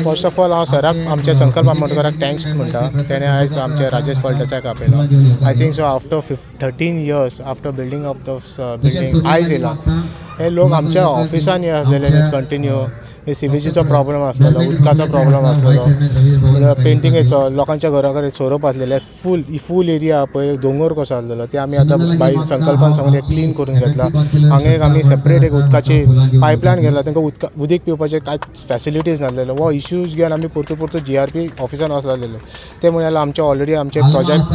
First of all हांव सराक आमच्या संकल्प आमोणकराक थँक्स म्हणटा. तेणें आयज आमच्या राजेश फळदेसायाक आपयला. I think so after 13 years after building of the building आयज येयला. हे लोक आमच्या ऑफिसान हे आसलेले कंटिन्यू सीवेजीचो प्रॉब्लम आसलेलो, उदकाचो प्रॉब्लम आसलेलो, पेंटिंगेचो, लोकांच्या घरा कडेन सोरोप आसलेले, फूल एरिया पळय दोंगर कसो आसलेलो ते आमी आतां भायर संकल्पान सांगून क्लीन करून घेतला. हांगा एक आमी सेपरेट एक उदकाची पायपलायन घेतला. तांकां उदीक पिवपाचे कांय फॅसिलिटीज नासलेले. हो इश्यूज घेवन आमी परतू GRP ऑफिसान वचलेले. ते म्हणाले आमचे ऑलरेडी आमचे प्रोजेक्ट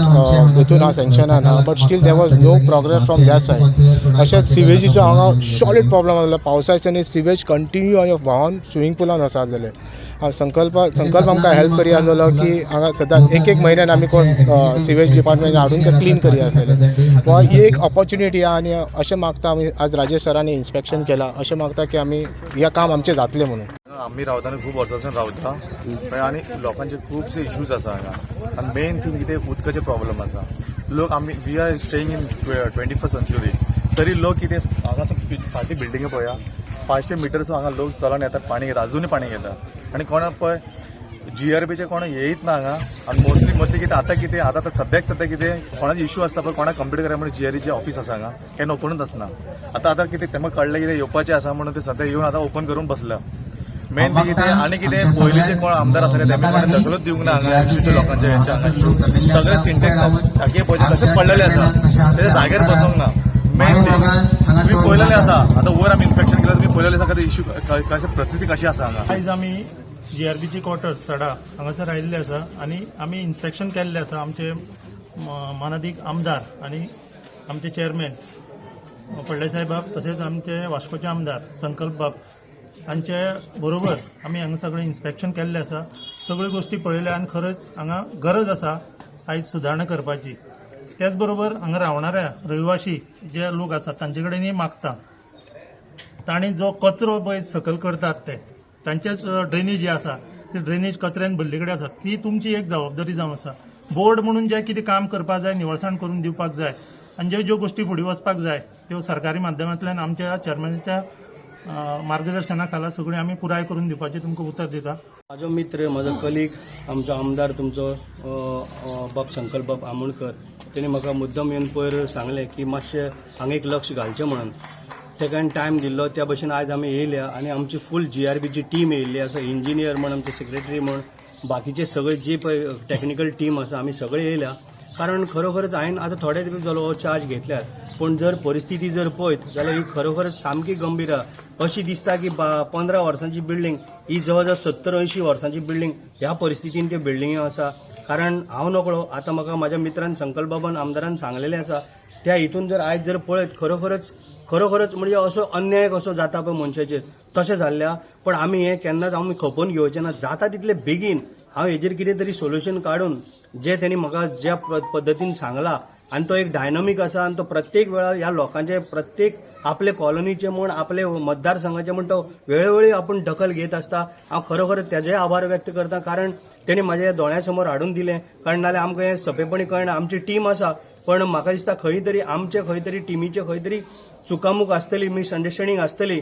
हितून हा सँक्शनान आहा, but still there was no progress from that side. अशेंच सिवेजीचो हांगा सॉलीड प्रॉब्लम आसलो. पावसाचे सिवेज कंटिन्यू हांगा व्हांवन स्विमींग पुलान वचलेले. संकल्प आमकां हेल्प करी आसलेलो की हांगा सदां एक म्हयन्यान आमी कोण सिवेज डिपार्टमेंट हाडून ते क्लीन करी आसलेले. ही एक ऑपॉर्च्युनिटी आहा आनी अशें मागता आमी आज राजेश सरांनी इन्स्पेक्शन केलां. अशें मागता की आमी ह्या काम आमचें जातलें म्हणून. आम्ही रावताना खूप वर्सांसून रावता आणि लोकांचे खूपशे इश्यूज आसा हांगा. आनी मेन थिंग कितें उदकाचे प्रॉब्लम आसा. लोक आमी we are staying in 21st century. तरी लोक कितें हांगा फाटीं बिल्डिंग पळया 500 मीटर्स हांगा लोक चलून येतात, पाणी घेतात, अजूनय पाणी घेतात. आणि कोणा पळय GRPचे कोण येयत ना हांगा. आनी मोस्टली कितें आतां सद्याक कितें कोणाचे इश्यू आसता पळय कोणाक कंप्लीट करा म्हणून GRPचे ऑफिस आसा हांगा केन्ना ओपनूच आसना. आतां कितें तेमकां कळलें कितें येवपाचें आसा म्हणून ते सद्या येवन आतां ओपन करून बसल्या. मेन थिंग कितें आनी कितें पयलींचे कोण आमदार आसले तेमी कोणें दखलूच दिवंक ना हांगा इश्यूचे लोकांचे हेंच्या हांगा. सगळे सिंटेक्स टाकये पळय तशें पडलेले आसा, ते जाग्यार बसोंक ना. मेन थिंग तुम्ही पळयलेलें आसा. आतां वयर आमी इन्स्पेक्शन केलें तुमी पळयलेलें आसा. इश्यू कशें परिस्थिती कशी आसा हांगा. आयज आमी GRPची क्वॉर्टर्स सडा हांगासर आयिल्ले आसा आनी आमी इन्स्पेक्शन केल्लें आसा. आमचे मानादीक आमदार आनी आमचे चेअरमॅन फळदेसाय बाब तशेंच आमचे वास्कोचे आमदार संकल्प बाब हांचे बरोबर आमी हांगा सगळें इन्स्पेक्शन केल्लें आसा. सगळ्यो गोश्टी पळयल्या आनी खरंच हांगा गरज आसा आयज सुदारणा करपाची. त्याच बरोबर हांगा रावणाऱ्या रहिवाशी जे लोक आसात तांचे कडेनय मागता तांणी जो कचरो पळय सकयल करतात ते तांचेच ड्रेनेज जे आसा ती ड्रेनेज कचऱ्यान भरले कडेन आसा. ती तुमची एक जबाबदारी जावन आसा. बोर्ड म्हणून जे कितें काम करपाक जाय, निवळसाण करून दिवपाक जाय आनी ज्यो गोश्टी फुडें वचपाक जाय त्यो सरकारी माध्यमांतल्यान आमच्या चेअरमॅनाच्या मार्गदर्शना खाला सगळें आमी पुराय करून दिवपाचें तुमकां उतर दिता. म्हाजो मित्र म्हजो कलीग आमचो आमदार तुमचो बाब संकल्प बाब आमोणकर तेणी म्हाका मुद्दम येवन पयर सांगलें की मातशें हांगा एक लक्ष घालचें म्हणून. तेका टायम दिल्लो त्या भशेन आयज आमी येयल्या आनी आमची फूल GRPची टीम येयल्ली आसा. इंजिनियर म्हण आमचे सेक्रेटरी म्हण बाकीचे सगळे जी पळय टॅक्निकल टीम आसा आमी सगळे येयल्या. कारण खरोखरच हांवें आतां थोडे दीस जालो हो चार्ज घेतल्यात, पूण जर परिस्थिती जर पळयत जाल्यार ही खरोखरच सामकी गंभीर आहा. अशी दिसता की 15 वर्सांची बिल्डींग ही जवळ जवळ 70-80 वर्सांची बिल्डींग ह्या परिस्थितीन त्यो बिल्डिंग्यो आसा. कारण हांव नकळो आतां म्हाका म्हाज्या मित्रान संकल्प बाबान आमदारान सांगलेलें आसा त्या हितून जर आयज जर पळयत खरोखरच म्हणजे असो अन्याय कसो जाता पळय मनशाचेर तशें जाल्ल्या. पण आमी हें केन्नाच आमी खपोवन घेवचें ना. जाता तितले बेगीन हांव हेजेर कितें तरी सोल्युशन काडून जे तेणी म्हाका ज्या पद्दतीन सांगला आनी तो एक डायनॉमीक आसा आनी तो प्रत्येक वेळार ह्या लोकांचे प्रत्येक आपले कॉलनीचे म्हण आपले मतदारसंघाचे म्हण तो वेळोवेळी आपूण दखल घेत आसता. हांव खरोखर तेजे आभार व्यक्त करता कारण तेणी म्हाज्या दोळ्यां आडून दिलें. कारण नाल्यार आमकां हें सोंपेपणी कळना. आमची टीम आसा पण म्हाका दिसता खंय तरी टिमीचे खंय तरी चुकामूक आसतली, मिसअंडरस्टँडींग आसतली.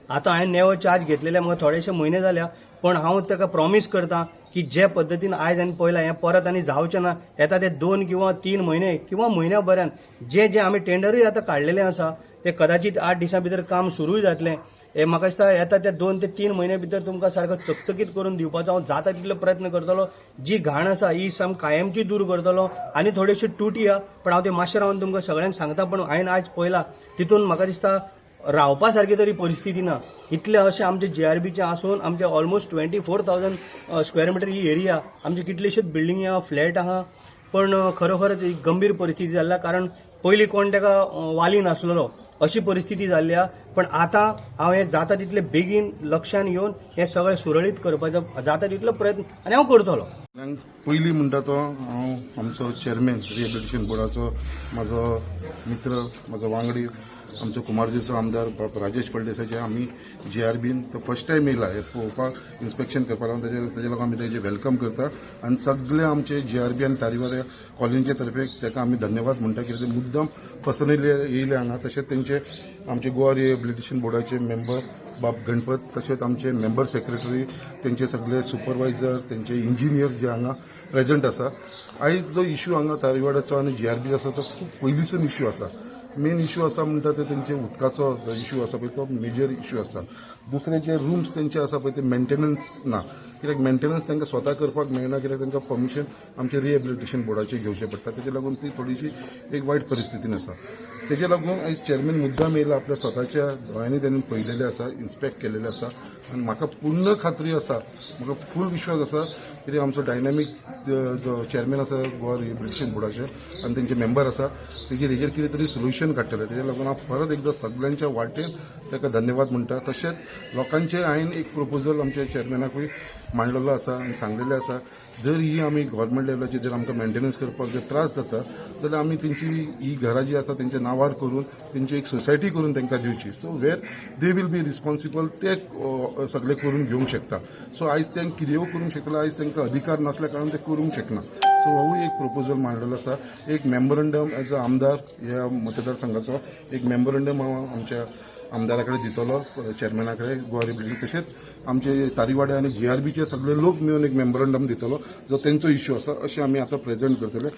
आतां हांवें नेवो चार्ज घेतलेले म्हाका थोडेशे म्हयने जाल्या, पण हांव ताका प्रॉमिस करता की जे पद्दतीन आयज हांवें पळयलां हें परत आनी जावचें ना. येता ते 2 किंवा 3 म्हयने किंवा म्हयन्याभरान जे आमी टेंडरूय आतां काडलेलें आसा ते कदाचित 8 दिसां भितर काम सुरूय जातलें. हे म्हाका दिसता येता त्या 2 ते 3 म्हयन्या भितर तुमकां सारको चकचकीत करून दिवपाचो हांव जाता तितलो प्रयत्न करतलो. जी घाण आसा ही कायमची दूर करतलो. आनी थोड्योश्यो टुटी आहा पण हांव ते मातशें रावन तुमकां सगळ्यांक सांगता. पण हांवें आयज पळयलां तितून म्हाका दिसता रावपा सारकी तरी परिस्थिती ना. इतले अशें आमचे GRPचे आसून आमचे ऑलमोस्ट 24,000 स्क्वेअर मिटर ही एरिया आमचे कितलेशेच बिल्डिंगी आहा, फ्लॅट आहा. पण खरोखरच एक गंभीर परिस्थिती जाल्ल्या कारण पयलीं कोण ताका वाली नासलेलो अशी परिस्थिती जाल्ली. पण आतां हांव हें जाता तितले बेगीन लक्षान घेवन हें सगळें सुरळीत करपाचो जाता तितलो प्रयत्न आनी हांव करतलो. पयलीं म्हणटा तो हांव आमचो चेअरमॅन रिहॅबिलिटेशन बोर्डाचो म्हाजो मित्र म्हाजो वांगडी आमचो कुमारजीचो आमदार राजेश फळदेसायचे आमी GRPन तो फर्स्ट टायम येयला हे पळोवपाक इन्स्पेक्शन करपाक लागून तेजे लोक आमी तेजे वेलकम करता. आनी सगळे आमचे GRP आनी तारीवार कॉलनीचे तर्फे ताका आमी धन्यवाद म्हणटा कित्याक मुद्दम पर्सनली येयले हांगा. तशेंच तेंचे आमचे गोवा रिहॅबिलिटेशन बोर्डाचे मेंबर बाब गणपत तशेंच आमचे मेंबर सेक्रेटरी तेंचे सगळे सुपरवायझर तेंचे इंजिनियर जे हांगा प्रेझेंट आसा आयज जो इश्यू हांगा तारीवाड्याचो आनी GRB आसा तो खूब पयलींसून इश्यू आसा मेन इश्यू आसा म्हणटा ते तेंचे उदकाचो जो इश्यू आसा पळय तो मेजर इश्यू आसा दुसरे जे रूम्स तेंचे आसा पळय ते मेंटेनन्स ना कित्याक मेंटेनन्स तांकां स्वता करपाक मेळना कित्याक तांकां परमिशन आमचे रिहेबिलिटेशन बोर्डाचे घेवचें पडटा तेजे लागून ती थोडीशी एक वायट परिस्थितीन आसा तेजे लागून आयज चेअरमॅन मुद्दाम येयला आपल्या स्वताच्या दोळ्यांनी त्यांनी पळयलेले आसा इन्स्पेक्ट केलेले आसा आनी म्हाका पूर्ण खात्री आसा म्हाका फूल विश्वास आसा कित्याक आमचो डायनामीक जो चेअरमॅन आसा गोवा रिहेबिलिटेशन बोर्डाचे आनी तेंचे मेंबर आसा हेजेर कितें तरी सोल्युशन काडटले तेजे लागून हांव परत एकदां सगळ्यांच्या वाटेन ताका धन्यवाद म्हणटा तशेंच लोकांचे हांवें एक प्रपोजल आमच्या चेअरमॅनाकूय मांडलेलो आसा आनी सांगलेलें आसा जर ही आमी गव्हर्मेंट लेवलाचेर जर आमकां मेंटेनन्स करपाक जर त्रास जाता जाल्यार आमी तेंची ही घरां जी आसा तेंच्या नांवार करून तेंची एक सोसायटी करून तांकां दिवची so where they will be responsible ते सगळे करून घेवंक शकता सो आयज ते कितेंय करूंक शकता आयज तांकां अधिकार नासल्या कारणान ते करूंक शकना सो हांवूय एक प्रपोजल मांडलेलो आसा एक मेमोरंडम एज अ आमदार ह्या मतदारसंघाचो एक मेमोरंडम हांव आमच्या आमदारा कडेन दितलो चेअरमॅना कडेन गोवा रिहेबिलिटेशन तशेंच आमचे तारीवाडे आनी GRBचे सगळे लोक मेळून एक मेमोरंडम दितलो जो तेंचो इश्यू आसा अशें आमी आतां प्रेझेंट करतले